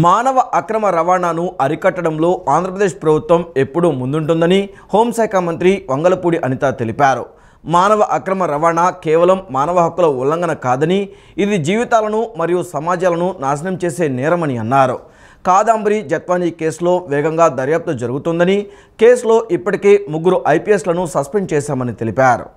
మానవ అక్రమ రవాణాను అరికట్టడంలో ఆంధ్రప్రదేశ్ ప్రభుత్వం ఎప్పుడూ ముందుంటుందని హోంశాఖ మంత్రి వంగలపూడి అనిత తెలిపారు. మానవ అక్రమ రవాణా కేవలం మానవ హక్కుల ఉల్లంఘన కాదని, ఇది జీవితాలను మరియు సమాజాలను నాశనం చేసే నేరమని అన్నారు. కాదంబరి జత్వానీ కేసులో వేగంగా దర్యాప్తు జరుగుతుందని, కేసులో ఇప్పటికే 3 ఐపీఎస్లను సస్పెండ్ చేశామని తెలిపారు.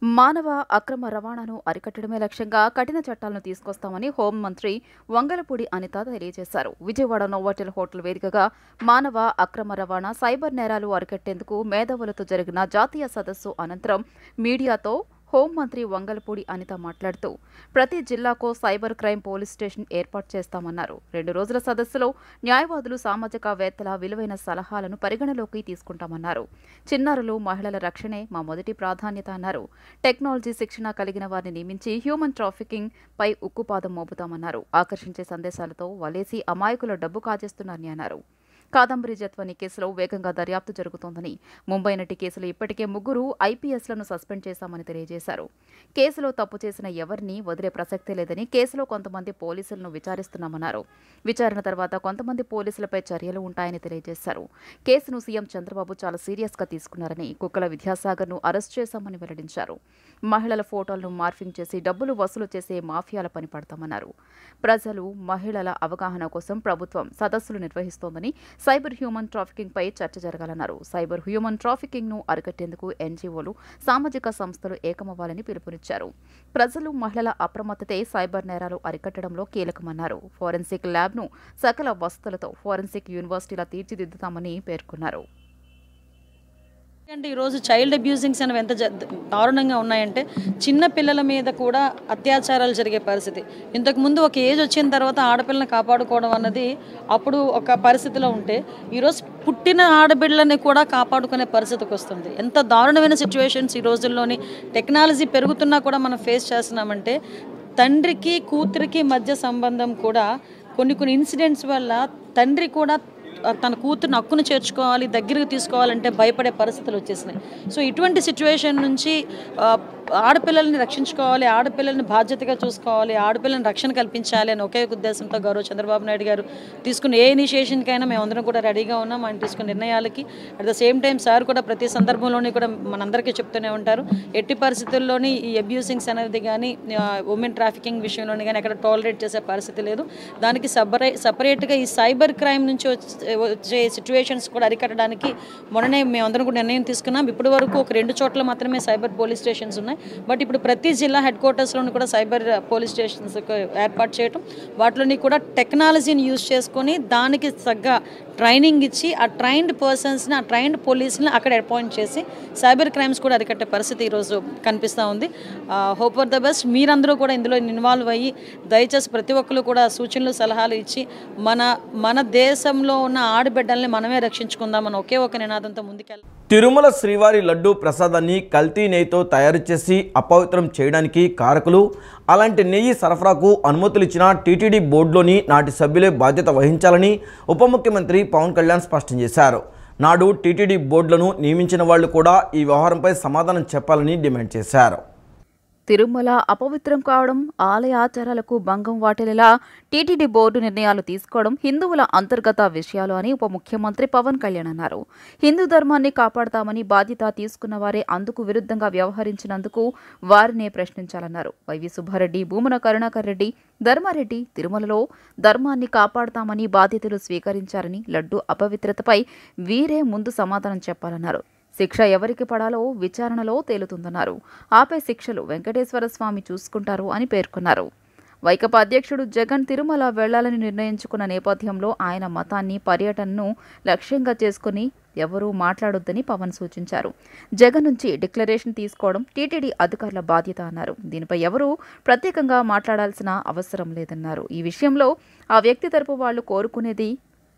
మానవ అక్రమ రవాణాను అరికట్టడమే లక్ష్యంగా కఠిన చట్టాలను తీసుకొస్తామని హోంమంత్రి వంగలపూడి అనిత తెలియజేశారు. విజయవాడ నోవాటెల్ హోటల్ వేదికగా మానవ అక్రమ రవాణా, సైబర్ నేరాలు అరికట్టేందుకు మేధావులతో జరిగిన జాతీయ సదస్సు అనంతరం మీడియాతో హోంమంత్రి వంగలపూడి అనిత మాట్లాడుతూ, ప్రతి జిల్లాకో సైబర్ క్రైమ్ పోలీస్ స్టేషన్ ఏర్పాటు చేస్తామన్నారు. 2 రోజుల సదస్సులో న్యాయవాదులు, సామాజికవేత్తల విలువైన సలహాలను పరిగణలోకి తీసుకుంటామన్నారు. చిన్నారులు, మహిళల రక్షణే మా మొదటి ప్రాధాన్యత అన్నారు. టెక్నాలజీ శిక్షణ కలిగిన వారిని నియమించి హ్యూమన్ ట్రాఫికింగ్ పై ఉక్కుపాదం మోపుతామన్నారు. ఆకర్షించే సందేశాలతో వలేసి అమాయకుల డబ్బు కాజేస్తున్నారని అన్నారు. కాదంబరి జత్వానీ కేసులో వేగంగా దర్యాప్తు జరుగుతోందని, ముంబై నటి కేసులో ఇప్పటికే 3 ఐపీఎస్లను సస్పెండ్ చేశామని తెలియజేశారు. కేసులో తప్పు చేసిన ఎవరిని వదిలే ప్రసక్తే లేదని, కేసులో కొంతమంది పోలీసులను విచారిస్తున్నామన్నారు. విచారణ తర్వాత కొంతమంది పోలీసులపై చర్యలు ఉంటాయని తెలియజేశారు. కేసును సీఎం చంద్రబాబు చాలా సీరియస్గా తీసుకున్నారని, కుక్కల విద్యాసాగర్ను అరెస్ట్ చేశామని వెల్లడించారు. మహిళల ఫోటోలను మార్ఫింగ్ చేసి డబ్బులు వసూలు చేసే మాఫియాల పని పడతామన్నారు. ప్రజలు, మహిళల అవగాహన కోసం ప్రభుత్వం సదస్సులు నిర్వహిస్తోందని, సైబర్ హ్యూమన్ ట్రాఫికింగ్ పై చర్చ జరగాలన్నారు. సైబర్ హ్యూమన్ ట్రాఫికింగ్ ను అరికట్టేందుకు ఎన్జీఓలు, సామాజిక సంస్థలు ఏకమవ్వాలని పిలుపునిచ్చారు. ప్రజలు, మహిళల అప్రమత్తతే సైబర్ నేరాలు అరికట్టడంలో కీలకమన్నారు. ఫోరెన్సిక్ ల్యాబ్ ను సకల వసతులతో ఫోరెన్సిక్ యూనివర్సిటీలా తీర్చిదిద్దుతామని పేర్కొన్నారు. అంటే ఈరోజు చైల్డ్ అబ్యూజింగ్స్ అనేవి ఎంత దారుణంగా ఉన్నాయంటే, చిన్న పిల్లల మీద కూడా అత్యాచారాలు జరిగే పరిస్థితి. ఇంతకుముందు ఒక ఏజ్ వచ్చిన తర్వాత ఆడపిల్లని కాపాడుకోవడం అన్నది అప్పుడు ఒక పరిస్థితిలో ఉంటే, ఈరోజు పుట్టిన ఆడబిడ్డలని కూడా కాపాడుకునే పరిస్థితికి వస్తుంది. ఎంత దారుణమైన సిచ్యువేషన్స్ ఈ రోజుల్లోని టెక్నాలజీ పెరుగుతున్నా కూడా మనం ఫేస్ చేస్తున్నామంటే, తండ్రికి కూతురికి మధ్య సంబంధం కూడా కొన్ని ఇన్సిడెంట్స్ వల్ల తండ్రి కూడా తన కూతురుని హక్కును చేర్చుకోవాలి, దగ్గరికి తీసుకోవాలంటే భయపడే పరిస్థితులు వచ్చేసినాయి. సో ఇటువంటి సిచ్యువేషన్ నుంచి ఆడపిల్లల్ని రక్షించుకోవాలి, ఆడపిల్లల్ని బాధ్యతగా చూసుకోవాలి, ఆడపిల్లల్ని రక్షణ కల్పించాలి అని ఒకే ఉద్దేశంతో గౌరవ చంద్రబాబు నాయుడు గారు తీసుకున్న ఏ ఇనిషియేషన్కైనా మేమందరం కూడా రెడీగా ఉన్నాం. ఆయన తీసుకున్న నిర్ణయాలకి at the same time sir కూడా ప్రతి సందర్భంలోని కూడా మనందరికీ చెప్తూనే ఉంటారు, ఎట్టి పరిస్థితుల్లోని ఈ అబ్యూసింగ్స్ అనేది కానీ, ఉమెన్ ట్రాఫికింగ్ విషయంలోని కానీ ఎక్కడ టాలరేట్ చేసే పరిస్థితి లేదు. దానికి సపరేట్గా ఈ సైబర్ క్రైమ్ నుంచి వచ్చే సిచ్యువేషన్స్ కూడా అరికట్టడానికి మొన్ననే మేమందరం కూడా నిర్ణయం తీసుకున్నాం. ఇప్పటి వరకు ఒక 2 చోట్ల మాత్రమే సైబర్ పోలీస్ స్టేషన్స్ ఉన్నాయి. బట్ ఇప్పుడు ప్రతి జిల్లా హెడ్ క్వార్టర్స్లోని కూడా సైబర్ పోలీస్ స్టేషన్స్ ఏర్పాటు చేయటం, వాటిలోని కూడా టెక్నాలజీని యూజ్ చేసుకొని దానికి తగ్గ ట్రైనింగ్ ఇచ్చి ఆ ట్రైన్డ్ పర్సన్స్ని, ఆ ట్రైన్డ్ పోలీసుని అక్కడ అపాయింట్ చేసి సైబర్ క్రైమ్స్ కూడా అరికట్టే పరిస్థితి ఈరోజు కనిపిస్తూ ఉంది. Hope for the best. మీరందరూ కూడా ఇందులో ఇన్వాల్వ్ అయ్యి దయచేసి ప్రతి ఒక్కరు కూడా సూచనలు, సలహాలు ఇచ్చి మన దేశంలో ఉన్న ఆడబిడ్డల్ని మనమే రక్షించుకుందామని ఒకే ఒక నినాదంతో ముందుకెళ్ళాలి. తిరుమల శ్రీవారి లడ్డూ ప్రసాదాన్ని కల్తీ నెయ్యితో తయారు చేసి అపవిత్రం చేయడానికి కారకులు, అలాంటి నెయ్యి సరఫరాకు అనుమతులు ఇచ్చిన టీటీడీ బోర్డులోని నాటి సభ్యులే బాధ్యత వహించాలని ఉప ముఖ్యమంత్రి పవన్ కళ్యాణ్ స్పష్టం చేశారు. నాడు టీటీడీ బోర్డులను నియమించిన వాళ్లు కూడా ఈ వ్యవహారంపై సమాధానం చెప్పాలని డిమాండ్ చేశారు. తిరుమల అపవిత్రం కావడం, ఆలయ ఆచారాలకు భంగం వాటిల్లేలా టీటీడీ బోర్డు నిర్ణయాలు తీసుకోవడం హిందువుల అంతర్గత విషయాలు అని ఉప ముఖ్యమంత్రి పవన్ కళ్యాణ్ అన్నారు. హిందూ ధర్మాన్ని కాపాడతామని బాధ్యత తీసుకున్న వారే అందుకు విరుద్ధంగా వ్యవహరించినందుకు వారినే ప్రశ్నించాలన్నారు. వైవి సుబ్బారెడ్డి, భూమన కరుణాకర్ రెడ్డి, ధర్మారెడ్డి తిరుమలలో ధర్మాన్ని కాపాడతామని బాధ్యతలు స్వీకరించారని, లడ్డు అపవిత్రతపై వీరే ముందు సమాధానం చెప్పాలన్నారు. శిక్ష ఎవరికి పడాలో విచారణలో తేలుతుందన్నారు. ఆపై శిక్షలు వెంకటేశ్వర స్వామి చూసుకుంటారు అని పేర్కొన్నారు. వైకాపా అధ్యక్షుడు జగన్ తిరుమల వెళ్లాలని నిర్ణయించుకున్న నేపథ్యంలో ఆయన మతాన్ని, పర్యటనను లక్ష్యంగా చేసుకుని ఎవరూ మాట్లాడొద్దని పవన్ సూచించారు. జగన్ నుంచి డిక్లరేషన్ తీసుకోవడం టీటీడీ అధికారుల బాధ్యత అన్నారు. దీనిపై ఎవరూ ప్రత్యేకంగా మాట్లాడాల్సిన అవసరం లేదన్నారు. ఈ విషయంలో ఆ వ్యక్తి తరపు వాళ్లు కోరుకునేది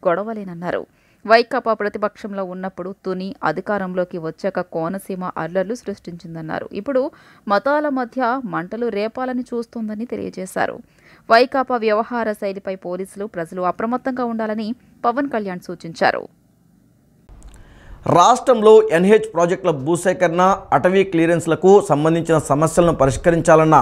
గొడవలేనన్నారు. వైకాపా ప్రతిపక్షంలో ఉన్నప్పుడు తుని అధికారంలోకి వచ్చాక కోనసీమ అల్లర్లు సృష్టించిందన్నారు. ఇప్పుడు మతాల మధ్య మంటలు రేపాలని చూస్తోందని తెలియజేశారు. వైకాపా వ్యవహార శైలిపై పోలీసులు, ప్రజలు అప్రమత్తంగా ఉండాలని పవన్ కళ్యాణ్ సూచించారు. రాష్ట్రంలో ఎన్హెచ్ ప్రాజెక్టుల భూసేకరణ, అటవీ క్లియరెన్స్లకు సంబంధించిన సమస్యలను పరిష్కరించాలన్న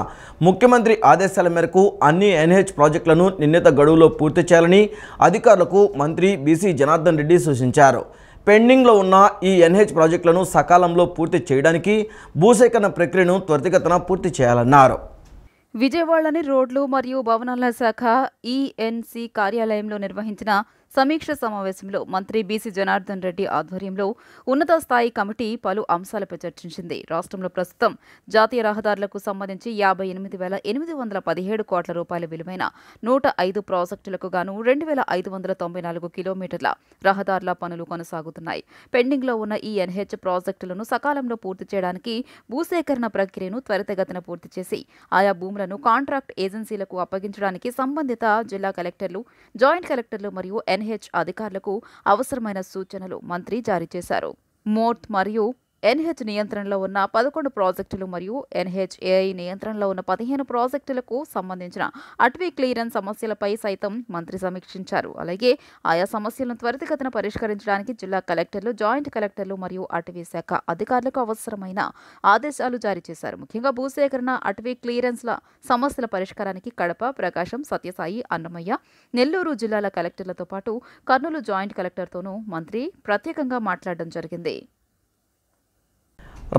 ముఖ్యమంత్రి ఆదేశాల మేరకు అన్ని ఎన్హెచ్ ప్రాజెక్టులను నిర్ణీత గడువులో పూర్తి చేయాలని అధికారులకు మంత్రి బీసీ జనార్దన్ రెడ్డి సూచించారు. పెండింగ్లో ఉన్న ఈ ఎన్హెచ్ ప్రాజెక్టులను సకాలంలో పూర్తి చేయడానికి భూసేకరణ ప్రక్రియను త్వరితగతిన పూర్తి చేయాలన్నారు. విజయవాడలోని రోడ్లు మరియు భవనాల శాఖ ఈఎన్సీ కార్యాలయంలో నిర్వహించిన సమీక్ష సమావేశంలో మంత్రి బీసీ జనార్దన్ రెడ్డి ఆధ్వర్యంలో ఉన్నత స్థాయి కమిటీ పలు అంశాలపై చర్చించింది. రాష్ట్రంలో ప్రస్తుతం జాతీయ రహదారులకు సంబంధించి 58,817 కోట్ల రూపాయల విలువైన 105 ప్రాజెక్టులకు గాను 2,594 కిలోమీటర్ల రహదారుల పనులు కొనసాగుతున్నాయి. పెండింగ్లో ఉన్న ఈ ఎన్హెచ్ ప్రాజెక్టులను సకాలంలో పూర్తి చేయడానికి భూసేకరణ ప్రక్రియను త్వరితగతిన పూర్తి చేసి ఆయా భూములను కాంట్రాక్ట్ ఏజెన్సీలకు అప్పగించడానికి సంబంధిత జిల్లా కలెక్టర్లు, జాయింట్ కలెక్టర్లు మరియు ఎన్హెచ్ అధికారులకు అవసరమైన సూచనలు మంత్రి జారీ చేశారు. మోర్త్ మరియు ఎన్హెచ్ నియంత్రణలో ఉన్న 11 ప్రాజెక్టులు మరియు ఎన్హెచ్ఏఐ నియంత్రణలో ఉన్న 15 ప్రాజెక్టులకు సంబంధించిన అటవీ క్లియరెన్స్ సమస్యలపై సైతం మంత్రి సమీక్షించారు. అలాగే ఆయా సమస్యలను త్వరితగతిన పరిష్కరించడానికి జిల్లా కలెక్టర్లు, జాయింట్ కలెక్టర్లు మరియు అటవీ శాఖ అధికారులకు అవసరమైన ఆదేశాలు జారీ చేశారు. ముఖ్యంగా భూసేకరణ, అటవీ క్లియరెన్స్ల సమస్యల పరిష్కారానికి కడప, ప్రకాశం, సత్యసాయి, అన్నమయ్య, నెల్లూరు జిల్లాల కలెక్టర్లతో పాటు కర్నూలు జాయింట్ కలెక్టర్తోనూ మంత్రి ప్రత్యేకంగా మాట్లాడడం జరిగింది.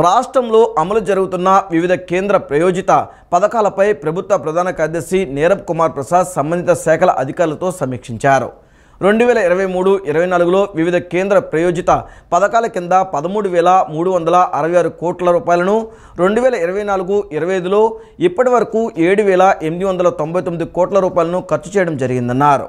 రాష్ట్రంలో అమలు జరుగుతున్న వివిధ కేంద్ర ప్రయోజిత పథకాలపై ప్రభుత్వ ప్రధాన కార్యదర్శి నీరబ్ కుమార్ ప్రసాద్ సంబంధిత శాఖల అధికారులతో సమీక్షించారు. 2023-24లో వివిధ కేంద్ర ప్రయోజిత పథకాల కింద 13,366 కోట్ల రూపాయలను, 2024-25లో ఇప్పటి వరకు 7,899 కోట్ల రూపాయలను ఖర్చు చేయడం జరిగిందన్నారు.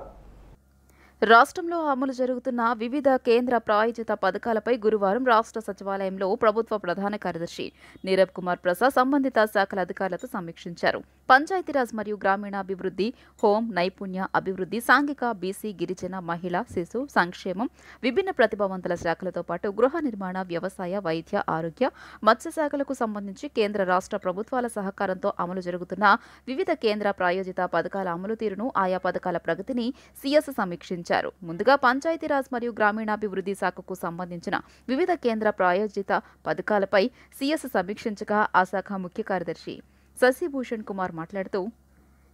రాష్ట్రంలో అమలు జరుగుతున్న వివిధ కేంద్ర ప్రాయోజిత పథకాలపై గురువారం రాష్ట్ర సచివాలయంలో ప్రభుత్వ ప్రధాన కార్యదర్శి నీరబ్ కుమార్ ప్రసాద్ సంబంధిత శాఖల అధికారులతో సమీక్షించారు. పంచాయతీరాజ్ మరియు గ్రామీణాభివృద్ధి, హోం, నైపుణ్య అభివృద్ధి, సాంఘిక, బీసీ, గిరిజన, మహిళా, శిశు సంక్షేమం, విభిన్న ప్రతిభావంతుల శాఖలతో పాటు గృహ నిర్మాణ, వ్యవసాయ, వైద్య, ఆరోగ్య, మత్స్య శాఖలకు సంబంధించి కేంద్ర రాష్ట్ర ప్రభుత్వాల సహకారంతో అమలు జరుగుతున్న వివిధ కేంద్ర ప్రాయోజిత పథకాల అమలు తీరును, ఆయా పథకాల ప్రగతిని సీఎస్ సమీక్షించారు. ముందుగా పంచాయతీరాజ్ మరియు గ్రామీణాభివృద్ధి శాఖకు సంబంధించిన వివిధ కేంద్ర ప్రాయోజిత పథకాలపై సీఎస్ సమీక్షించగా ఆ శాఖ ముఖ్య కార్యదర్శి శశిభూషణ్ కుమార్ మాట్లాడుతూ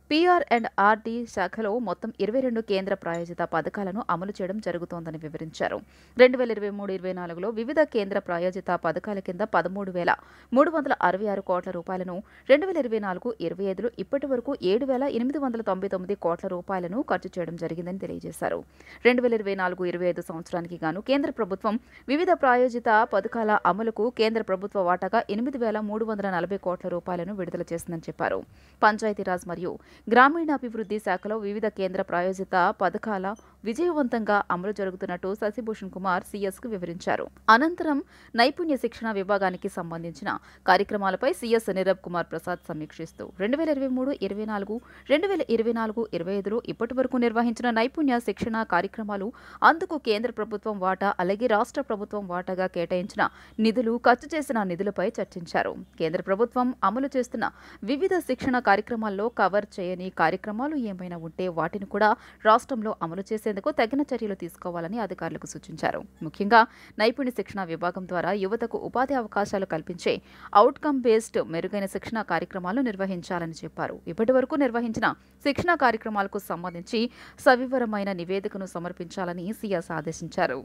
PR&RD శాఖలో మొత్తం 22 కేంద్ర ప్రాయోజిత పథకాలను అమలు చేయడం జరుగుతోందని వివరించారు. 2023-24లో వివిధ కేంద్ర ప్రాయోజిత పథకాల కింద 13,366 కోట్ల రూపాయలను, 2024-25లో ఇప్పటి వరకు 7,899 కోట్ల రూపాయలను ఖర్చు చేయడం జరిగిందని తెలియజేశారు. 2024-25 సంవత్సరానికి గాను కేంద్ర ప్రభుత్వం వివిధ ప్రాయోజిత పథకాల అమలుకు కేంద్ర ప్రభుత్వ వాటాగా 8,340 కోట్ల రూపాయలను విడుదల చేసిందని చెప్పారు. పంచాయతీరాజ్ మరియు గ్రామీణాభివృద్ధి శాఖలో వివిధ కేంద్ర ప్రాయోజిత పథకాల విజయవంతంగా అమలు జరుగుతున్నట్టు శశిభూషణ్ కుమార్ సీఎస్కు వివరించారు. అనంతరం నైపుణ్య శిక్షణ విభాగానికి సంబంధించిన కార్యక్రమాలపై సీఎస్ నీరబ్ కుమార్ ప్రసాద్ సమీక్షిస్తూ 2023-24, 2024-25లో ఇప్పటి వరకు నిర్వహించిన నైపుణ్య శిక్షణ కార్యక్రమాలు, అందుకు కేంద్ర ప్రభుత్వం వాటా అలాగే రాష్ట్ర ప్రభుత్వం వాటాగా కేటాయించిన నిధులు, ఖర్చు చేసిన నిధులపై చర్చించారు. కేంద్ర ప్రభుత్వం అమలు చేస్తున్న వివిధ శిక్షణ కార్యక్రమాల్లో కవర్ చేయని కార్యక్రమాలు ఏమైనా ఉంటే వాటిని కూడా రాష్ట్రంలో అమలు చేసేందుకు తగిన చర్యలు తీసుకోవాలని అధికారులకు సూచించారు. ముఖ్యంగా నైపుణ్య శిక్షణ విభాగం ద్వారా యువతకు ఉపాధి అవకాశాలు కల్పించే అవుట్కమ్ బేస్డ్ మెరుగైన శిక్షణ కార్యక్రమాలు నిర్వహించాలని చెప్పారు. ఇప్పటి వరకు నిర్వహించిన శిక్షణ కార్యక్రమాలకు సంబంధించి సవివరమైన నివేదికను సమర్పించాలని సీఎస్ ఆదేశించారు.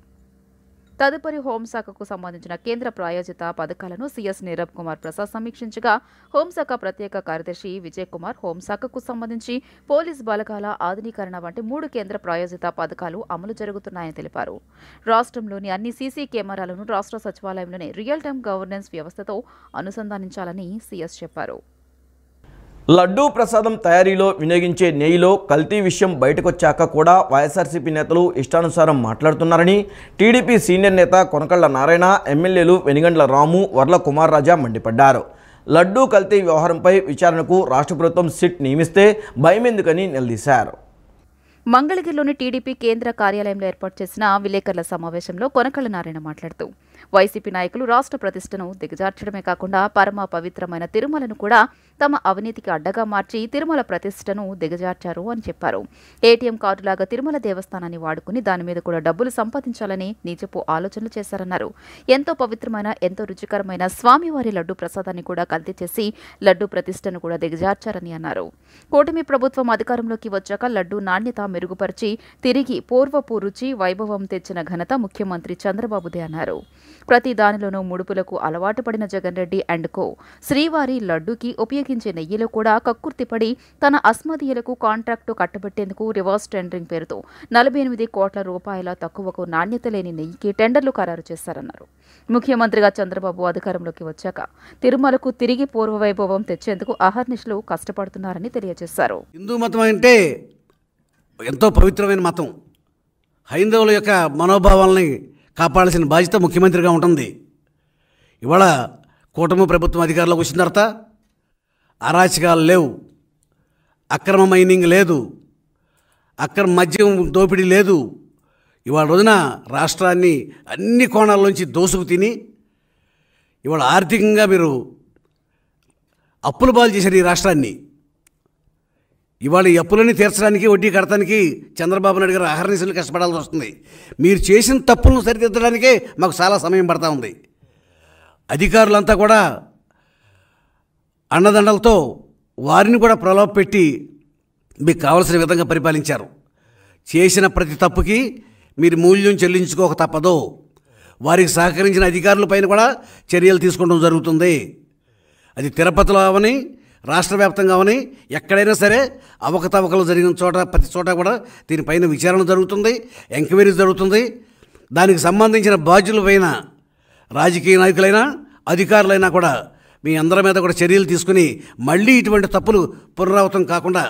తదుపరి హోంశాఖకు సంబంధించిన కేంద్ర ప్రాయోజిత పథకాలను సీఎస్ నీరబ్ కుమార్ ప్రసాద్ సమీక్షించగా హోంశాఖ ప్రత్యేక కార్యదర్శి విజయ్ కుమార్ హోంశాఖకు సంబంధించి పోలీస్ బలగాల ఆధునీకరణ వంటి 3 కేంద్ర ప్రాయోజిత పథకాలు అమలు జరుగుతున్నాయని తెలిపారు. రాష్ట్రంలోని అన్ని సీసీ కెమెరాలను రాష్ట్ర సచివాలయంలోని రియల్ టైమ్ గవర్నెన్స్ వ్యవస్థతో అనుసంధానించాలని సీఎస్ చెప్పారు. లడ్డూ ప్రసాదం తయారీలో వినియోగించే నెయ్యిలో కల్తీ విషయం బయటకొచ్చాక కూడా వైఎస్ఆర్సీపీ నేతలు ఇష్టానుసారం మాట్లాడుతున్నారని టీడీపీ సీనియర్ నేత కొనకళ్ళ నారాయణ, ఎమ్మెల్యేలు వెనిగండ్ల రాము, వర్ల కుమార్ రాజా మండిపడ్డారు. లడ్డూ కల్తీ వ్యవహారంపై విచారణకు రాష్ట్ర ప్రభుత్వం సిట్ నియమిస్తే భయమెందుకని నిలదీశారు. మంగళగిరిలోని టీడీపీ కేంద్ర కార్యాలయంలో ఏర్పాటు చేసిన విలేకరుల సమావేశంలో కొనకళ్ళ నారాయణ మాట్లాడుతూ వైసీపీ నాయకులు రాష్ట్ర ప్రతిష్టను దిగజార్చడమే కాకుండా పరమ పవిత్రమైన తిరుమలను కూడా తమ అవినీతికి అడ్డగా మార్చి తిరుమల ప్రతిష్టను దిగజార్చారు అని చెప్పారు. ఏటీఎం కార్డులాగా తిరుమల దేవస్థానాన్ని వాడుకుని దాని మీద కూడా డబ్బులు సంపాదించాలని నీచపు ఆలోచనలు చేశారన్నారు. ఎంతో పవిత్రమైన, ఎంతో రుచికరమైన స్వామివారి లడ్డూ ప్రసాదాన్ని కూడా కల్తీ చేసి లడ్డూ ప్రతిష్టను కూడా దిగజార్చారని అన్నారు. కూటమి ప్రభుత్వం అధికారంలోకి వచ్చాక లడ్డూ నాణ్యత మెరుగుపరిచి తిరిగి పూర్వపు రుచి వైభవం తెచ్చిన ఘనత ముఖ్యమంత్రి చంద్రబాబుదే అన్నారు. ప్రతి దానిలోనూ ముడుపులకు అలవాటు పడిన జగన్ రెడ్డి అండ్ కో శ్రీవారి లడ్డూకి ఉపయోగించే నెయ్యిలో కూడా కక్కుర్తిపడి తన అస్మదీయులకు కాంట్రాక్టు కట్టబెట్టేందుకు రివర్స్ టెండరింగ్ పేరుతో 48 కోట్ల రూపాయల తక్కువకు నాణ్యత లేని నెయ్యికి టెండర్లు ఖరారు చేశారన్నారు. ముఖ్యమంత్రిగా చంద్రబాబు అధికారంలోకి వచ్చాక తిరుమలకు తిరిగి పూర్వవైభవం తెచ్చేందుకు అహర్నిశలు కష్టపడుతున్నారని తెలియజేశారు. హిందూ మతం అంటే ఎంతో పవిత్రమైన మతం. హైందవుల యొక్క మనోభావాలని కాపాడాల్సిన బాధ్యత ముఖ్యమంత్రిగా ఉంటుంది. ఇవాళ కూటమి ప్రభుత్వం అధికారంలోకి వచ్చిన తర్వాత అరాచకాలు లేవు, అక్రమ మైనింగ్ లేదు, అక్రమ మద్యం దోపిడీ లేదు. ఇవాళ రోజున రాష్ట్రాన్ని అన్ని కోణాల్లోంచి దోసుకు తిని ఇవాళ ఆర్థికంగా మీరు అప్పుల పాలు చేశారు ఈ రాష్ట్రాన్ని. ఇవాళ ఈ అప్పులని తీర్చడానికి, వడ్డీ కడటానికి చంద్రబాబు నాయుడు గారు అహర్నిశలు కష్టపడాల్సి వస్తుంది. మీరు చేసిన తప్పులను సరిదిద్దడానికే మాకు చాలా సమయం పడతా ఉంది. అధికారులంతా కూడా అండదండలతో వారిని కూడా ప్రలోభ పెట్టి మీకు కావలసిన విధంగా పరిపాలించారు. చేసిన ప్రతి తప్పుకి మీరు మూల్యం చెల్లించుకోక తప్పదు. వారికి సహకరించిన అధికారులపైన కూడా చర్యలు తీసుకోవడం జరుగుతుంది. అది తిరుపతిలో అవని, రాష్ట్ర వ్యాప్తంగా అవని, ఎక్కడైనా సరే అవకతవకలు జరిగిన చోట ప్రతి చోట కూడా దీనిపైన విచారణ జరుగుతుంది, ఎంక్వైరీ జరుగుతుంది. దానికి సంబంధించిన బాధ్యులపైన రాజకీయ నాయకులైనా అధికారులైనా కూడా మీ అందరి మీద కూడా చర్యలు తీసుకుని మళ్ళీ ఇటువంటి తప్పులు పునరావృతం కాకుండా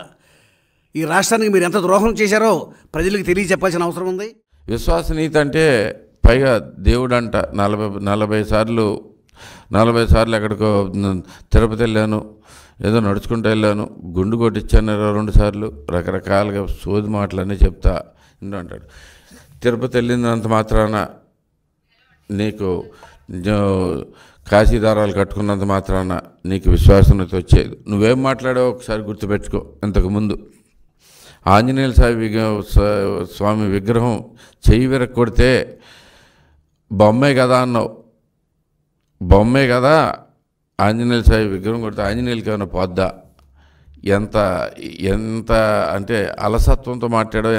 ఈ రాష్ట్రానికి మీరు ఎంత ద్రోహం చేశారో ప్రజలకు తెలియచెప్పాల్సిన అవసరం ఉంది. విశ్వాసనీయత అంటే పైగా దేవుడు అంట 40 సార్లు ఎక్కడికో తిరుపతి వెళ్ళాను, ఏదో నడుచుకుంటూ వెళ్ళాను, గుండు కొట్టించాను 22 సార్లు, రకరకాలుగా సోది మాటలన్నీ చెప్తా అంటాడు. తిరుపతి వెళ్ళినంత మాత్రాన నీకు కాశీదారాలు కట్టుకున్నంత మాత్రాన నీకు విశ్వాసనీయత వచ్చేది. నువ్వేం మాట్లాడావో ఒకసారి గుర్తుపెట్టుకో. ఇంతకుముందు ఆంజనేయ స్వామి విగ్రహం చెయ్యి విరగ కొడితే బొమ్మే కదా అన్నావు. బొమ్మే కదా, ఆంజనేయ స్వామి విగ్రహం కొడితే ఆంజనేయులకి ఏమైనా పోద్దా? ఎంత అంటే అలసత్వంతో మాట్లాడావు,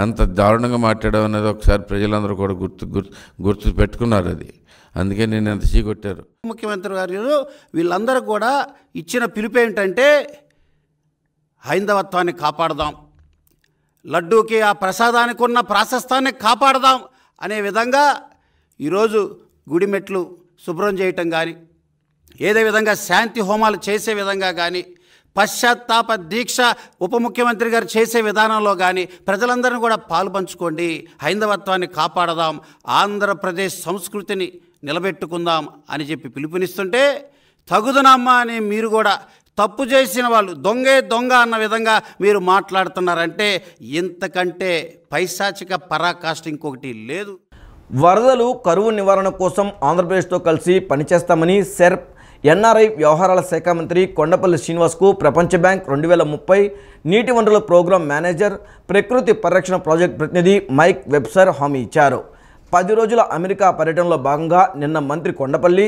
ఎంత దారుణంగా మాట్లాడావు అనేది ఒకసారి ప్రజలందరూ కూడా గుర్తు పెట్టుకున్నారు. అది అందుకే నేను ఎంత చీకొట్టారు. ముఖ్యమంత్రి గారు వీళ్ళందరూ కూడా ఇచ్చిన పిలుపు ఏంటంటే హైందవత్వాన్ని కాపాడదాం, లడ్డూకి ఆ ప్రసాదానికి ఉన్న ప్రాశస్తాన్ని కాపాడదాం అనే విధంగా ఈరోజు గుడి మెట్లు శుభ్రం చేయటం కానీ, ఏదే విధంగా శాంతి హోమాలు చేసే విధంగా కానీ, పశ్చాత్తాప దీక్ష ఉప ముఖ్యమంత్రి గారు చేసే విధానంలో కానీ ప్రజలందరినీ కూడా పాలు పంచుకోండి, హైందవత్వాన్ని కాపాడదాం, ఆంధ్రప్రదేశ్ సంస్కృతిని నిలబెట్టుకుందాం అని చెప్పి పిలుపునిస్తుంటే తగుదనమ్మా అని మీరు కూడా తప్పు చేసిన వాళ్ళు దొంగే దొంగ అన్న విధంగా మీరు మాట్లాడుతున్నారంటే ఇంతకంటే పైశాచిక పరాకాష్ఠ ఇంకొకటి లేదు. వరదలు, కరువు నివారణ కోసం ఆంధ్రప్రదేశ్తో కలిసి పనిచేస్తామని సెర్ప్ ఎన్ఆర్ఐ వ్యవహారాల శాఖ మంత్రి కొండపల్లి శ్రీనివాస్కు ప్రపంచ బ్యాంక్ 2030 నీటి వనరుల ప్రోగ్రాం మేనేజర్, ప్రకృతి పరిరక్షణ ప్రాజెక్ట్ ప్రతినిధి మైక్ వెబ్సర్ హామీ ఇచ్చారు. 10 రోజుల అమెరికా పర్యటనలో భాగంగా నిన్న మంత్రి కొండపల్లి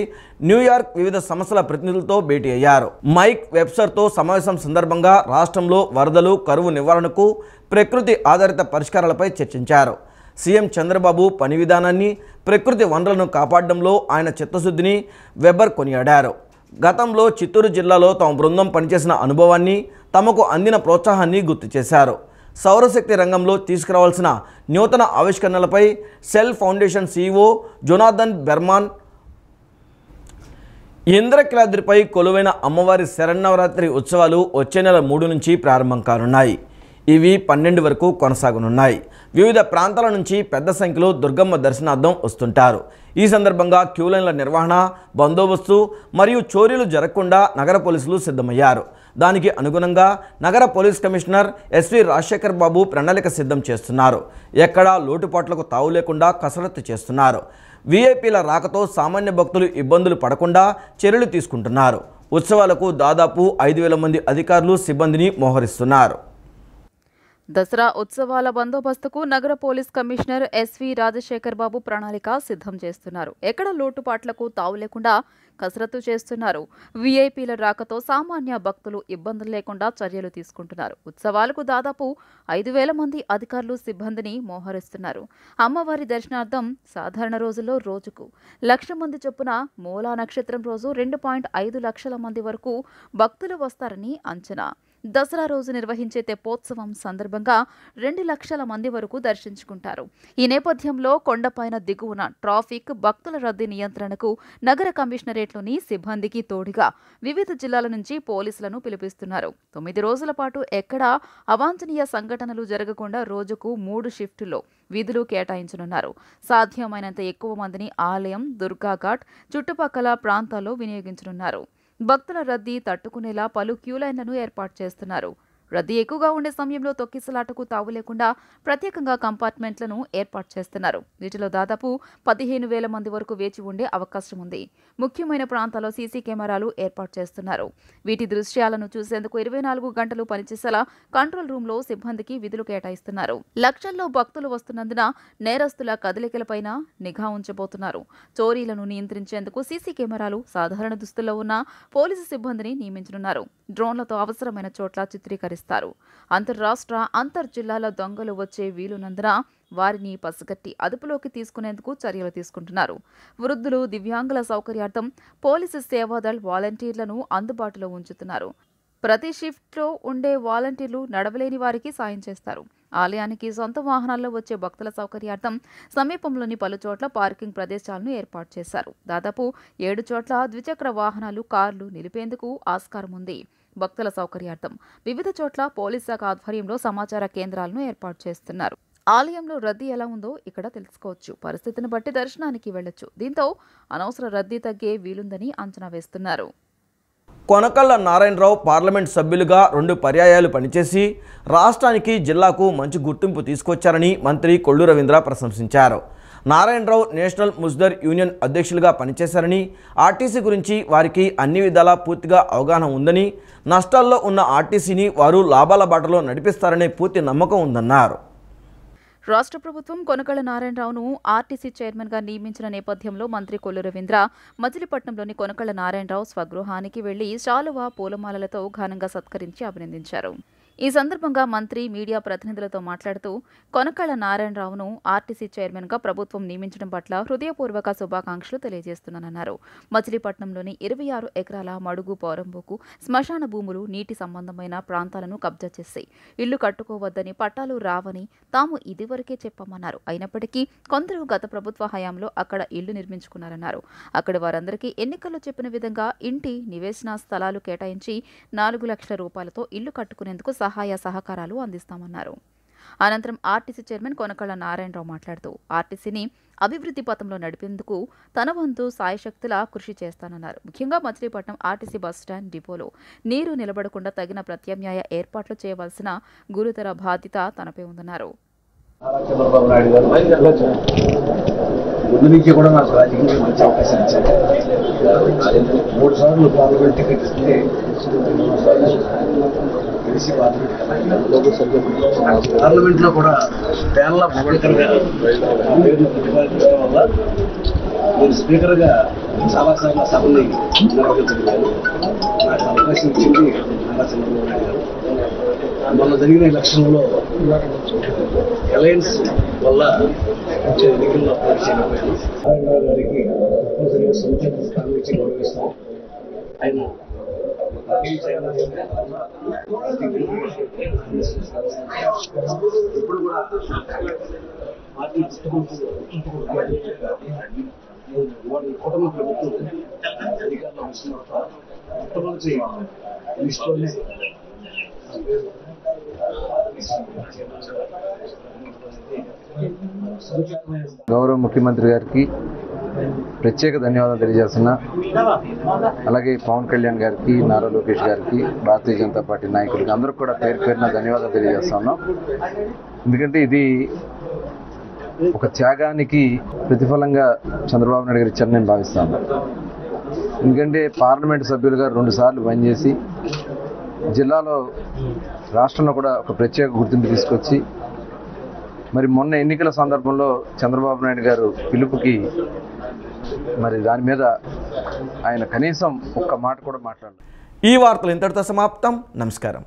న్యూయార్క్ వివిధ సంస్థల ప్రతినిధులతో భేటీ అయ్యారు. మైక్ వెబ్సర్తో సమావేశం సందర్భంగా రాష్ట్రంలో వరదలు, కరువు నివారణకు ప్రకృతి ఆధారిత పరిష్కారాలపై చర్చించారు. సీఎం చంద్రబాబు పని విధానాన్ని, ప్రకృతి వనరులను కాపాడడంలో ఆయన చిత్తశుద్ధిని వెబర్ కొనియాడారు. గతంలో చిత్తూరు జిల్లాలో తమ బృందం పనిచేసిన అనుభవాన్ని, తమకు అందిన ప్రోత్సాహాన్ని గుర్తు చేశారు. సౌరశక్తి రంగంలో తీసుకురావాల్సిన నూతన ఆవిష్కరణలపై సెల్ ఫౌండేషన్ సీఈఓ జొనాథన్ బెర్మాన్, ఇంద్రకీలాద్రిపై కొలువైన అమ్మవారి శరన్నవరాత్రి ఉత్సవాలు వచ్చే నెల 3 నుంచి ప్రారంభం కానున్నాయి. ఇవి 12 వరకు కొనసాగనున్నాయి. వివిధ ప్రాంతాల నుంచి పెద్ద సంఖ్యలో దుర్గమ్మ దర్శనార్థం వస్తుంటారు. ఈ సందర్భంగా క్యూలైన్ల నిర్వహణ, బందోబస్తు మరియు చోరీలు జరగకుండా నగర పోలీసులు సిద్ధమయ్యారు. దానికి అనుగుణంగా నగర పోలీస్ కమిషనర్ ఎస్వి రాజశేఖర్ బాబు ప్రణాళిక సిద్ధం చేస్తున్నారు. ఎక్కడా లోటుపాట్లకు తావు లేకుండా కసరత్తు చేస్తున్నారు. వీఐపీల రాకతో సామాన్య భక్తులు ఇబ్బందులు పడకుండా చర్యలు తీసుకుంటున్నారు. ఉత్సవాలకు దాదాపు 5,000 మంది అధికారులు సిబ్బందిని మోహరిస్తున్నారు. దసరా ఉత్సవాల బందోబస్తుకు నగర పోలీస్ కమిషనర్ ఎస్వి రాజశేఖర్ బాబు ప్రణాళిక సిద్ధం చేస్తున్నారు. ఎక్కడ లోటుపాట్లకు తావు లేకుండా కసరత్తు చేస్తున్నారు. వీఐపీల రాకతో సామాన్య భక్తులు ఇబ్బందులు లేకుండా చర్యలు తీసుకుంటున్నారు. ఉత్సవాలకు దాదాపు 5,000 మంది అధికారులు సిబ్బందిని మోహరిస్తున్నారు. అమ్మవారి దర్శనార్థం సాధారణ రోజుల్లో రోజుకు 1,00,000 మంది చొప్పున మూలా నక్షత్రం రోజు 2.5 లక్షల మంది వరకు భక్తులు వస్తారని అంచనా. దసరా రోజు నిర్వహించే తెప్పోత్సవం సందర్భంగా 2 లక్షల మంది వరకు దర్శించుకుంటారు. ఈ నేపథ్యంలో కొండపైన దిగువన ట్రాఫిక్, భక్తుల రద్దీ నియంత్రణకు నగర కమిషనరేట్లోని సిబ్బందికి తోడుగా వివిధ జిల్లాల నుంచి పోలీసులను పిలిపిస్తున్నారు. 9 రోజుల పాటు ఎక్కడా అవాంఛనీయ సంఘటనలు జరగకుండా రోజుకు 3 షిఫ్టుల్లో విధులు కేటాయించనున్నారు. సాధ్యమైనంత ఎక్కువ మందిని ఆలయం, దుర్గాఘాట్ చుట్టుపక్కల ప్రాంతాల్లో వినియోగించనున్నారు. భక్తుల రద్దీ తట్టుకునేలా పలు క్యూలైన్లను ఏర్పాటు చేస్తున్నారు. రద్దీ ఎక్కువగా ఉండే సమయంలో తొక్కిసలాటకు తావు లేకుండా ప్రత్యేకంగా కంపార్ట్మెంట్లను ఏర్పాటు చేస్తున్నారు. వీటిలో దాదాపు 15,000 మంది వరకు వేచి ఉండే అవకాశం ఉంది. ముఖ్యమైన ప్రాంతాల్లో సీసీ కెమెరాలు ఏర్పాటు చేస్తున్నారు. వీటి దృశ్యాలను చూసేందుకు 24 గంటలు పనిచేసేలా కంట్రోల్ రూమ్లో సిబ్బందికి విధులు కేటాయిస్తున్నారు. లక్షల్లో భక్తులు వస్తున్నందున నేరస్తుల కదలికలపైన నిఘా ఉంచబోతున్నారు. చోరీలను నియంత్రించేందుకు సీసీ కెమెరాలు, సాధారణ దుస్తుల్లో ఉన్న పోలీసు సిబ్బందిని నియమించనున్నారు. డ్రోన్లతో అవసరమైన చోట్ల చిత్రీకరిస్తారు. అంతర్రాష్ట్ర, అంతర్జిల్లాల దొంగలు వచ్చే వీలునందున వారిని పసిగట్టి అదుపులోకి తీసుకునేందుకు చర్యలు తీసుకుంటున్నారు. వృద్ధులు, దివ్యాంగుల సౌకర్యార్థం పోలీసు సేవాదళ్ వాలంటీర్లను అందుబాటులో ఉంచుతున్నారు. ప్రతి షిఫ్ట్లో ఉండే వాలంటీర్లు నడవలేని వారికి సాయం చేస్తారు. ఆలయానికి సొంత వాహనాల్లో వచ్చే భక్తుల సౌకర్యార్థం సమీపంలోని పలు చోట్ల పార్కింగ్ ప్రదేశాలను ఏర్పాటు చేశారు. దాదాపు 7 చోట్ల ద్విచక్ర వాహనాలు, కార్లు నిలిపేందుకు ఆస్కారం ఉంది. భక్తుల సౌకర్యార్థం వివిధ చోట్ల పోలీస్ శాఖ ఆధ్వర్యంలో సమాచార కేంద్రాలను ఏర్పాటు చేస్తున్నారు. ఆలయంలో రద్దీ ఎలా ఉందో ఇక్కడ తెలుసుకోవచ్చు. పరిస్థితిని బట్టి దర్శనానికి వెళ్లొచ్చు. దీంతో అనవసర రద్దీ తగ్గే వీలుందని అంచనా వేస్తున్నారు. కొనకళ్ళ నారాయణరావు పార్లమెంట్ సభ్యులుగా 2 పర్యాయాలు పనిచేసి రాష్ట్రానికి, జిల్లాకు మంచి గుర్తింపు తీసుకొచ్చారని మంత్రి కొల్లు రవీంద్ర ప్రశంసించారు. నారాయణరావు నేషనల్ ముజ్దర్ యూనియన్ అధ్యక్షులుగా పనిచేశారని, ఆర్టీసీ గురించి వారికి అన్ని విధాలా పూర్తిగా అవగాహన ఉందని, నష్టాల్లో ఉన్న ఆర్టీసీని వారు లాభాల బాటలో నడిపిస్తారనే పూర్తి నమ్మకం ఉందన్నారు. రాష్ట్ర ప్రభుత్వం కొనకళ్ళ నారాయణరావును ఆర్టీసీ చైర్మన్గా నియమించిన నేపథ్యంలో మంత్రి కొల్లు రవీంద్ర మచిలీపట్నంలోని కొనకళ్ళ నారాయణరావు స్వగృహానికి వెళ్లి శాలువా, పూలమాలలతో ఘనంగా సత్కరించి అభినందించారు. ఈ సందర్భంగా మంత్రి మీడియా ప్రతినిధులతో మాట్లాడుతూ కొనకళ్ళ నారాయణరావును ఆర్టీసీ చైర్మన్గా ప్రభుత్వం నియమించడం పట్ల హృదయపూర్వక శుభాకాంక్షలు తెలియజేస్తున్నానన్నారు. మచిలీపట్నంలోని 26 ఎకరాల మడుగు పౌరంబోకు శ్మశాన భూములు, నీటి సంబంధమైన ప్రాంతాలను కబ్జా చేసి ఇల్లు కట్టుకోవద్దని, పట్టాలు రావని తాము ఇదివరకే చెప్పామన్నారు. అయినప్పటికీ కొందరు గత ప్రభుత్వ హయాంలో అక్కడ ఇల్లు నిర్మించుకున్నారన్నారు. అక్కడ వారందరికీ ఎన్నికల్లో చెప్పిన విధంగా ఇంటి నివేశన స్థలాలు కేటాయించి 4 లక్షల రూపాయలతో ఇల్లు కట్టుకునేందుకు సహాయ సహకారాలు అందిస్తామన్నారు. అనంతరం ఆర్టీసీ చైర్మన్ కొనకళ్ళ నారాయణరావు మాట్లాడుతూ ఆర్టీసీని అభివృద్ధి పథంలో నడిపేందుకు తన వంతు సాయశక్తులా కృషి చేస్తానన్నారు. ముఖ్యంగా మచిలీపట్నం ఆర్టీసీ బస్టాండ్ డిపోలో నీరు నిలబడకుండా తగిన ప్రత్యామ్నాయ ఏర్పాట్లు చేయవలసిన గురుతర బాధ్యత తనపై ఉందన్నారు. చంద్రబాబు నాయుడు గారు ముందు నుంచి కూడా నాకు రాజకీయంగా మంచి అవకాశం ఇచ్చారు. 3 సార్లు పార్లమెంట్ టికెట్ ఇస్తే గెలిచి పార్లమెంట్లో కూడా ప్యానల్ ఆఫ్ స్పీకర్గా ప్రతిపాదించడం వల్ల నేను స్పీకర్గా చాలాసార్లు సభని నిర్వహించగలిగాను. నాకు అవకాశం ఇచ్చింది నారా చంద్రబాబు నాయుడు గారు. మొన్న జరిగిన ఎలక్షన్లో అలయన్స్ వల్ల ఎన్నికల్లో పోటీ చేయకపోయాను. నారాయణరావు గారికి తప్పనిసరిగా సముచిత స్థానం ఇచ్చి గౌరవిస్తాం. ఆయన ఇప్పుడు కూడా పార్టీ కుటుంబ ప్రభుత్వం అధికారంలో వస్తున్న మొట్టమొదటి లిస్టులోనే గౌరవ ముఖ్యమంత్రి గారికి, ప్రత్యేక ధన్యవాదాలు తెలియజేస్తున్నా. అలాగే పవన్ కళ్యాణ్ గారికి, నారా లోకేష్ గారికి, భారతీయ జనతా పార్టీ నాయకులకి అందరికి కూడా పేరు పేరున ధన్యవాదాలు తెలియజేస్తా ఉన్నాం. ఎందుకంటే ఇది ఒక త్యాగానికి ప్రతిఫలంగా చంద్రబాబు నాయుడు గారు ఇచ్చారని నేను భావిస్తాను. ఎందుకంటే పార్లమెంటు సభ్యులుగా 2 సార్లు పనిచేసి జిల్లాలో, రాష్ట్రంలో కూడా ఒక ప్రత్యేక గుర్తింపు తీసుకొచ్చి, మరి మొన్న ఎన్నికల సందర్భంలో చంద్రబాబు నాయుడు గారు పిలుపుకి మరి దాని మీద ఆయన కనీసం ఒక్క మాట కూడా మాట్లాడలేదు. ఈ వార్తలు ఇంతటితో సమాప్తం. నమస్కారం.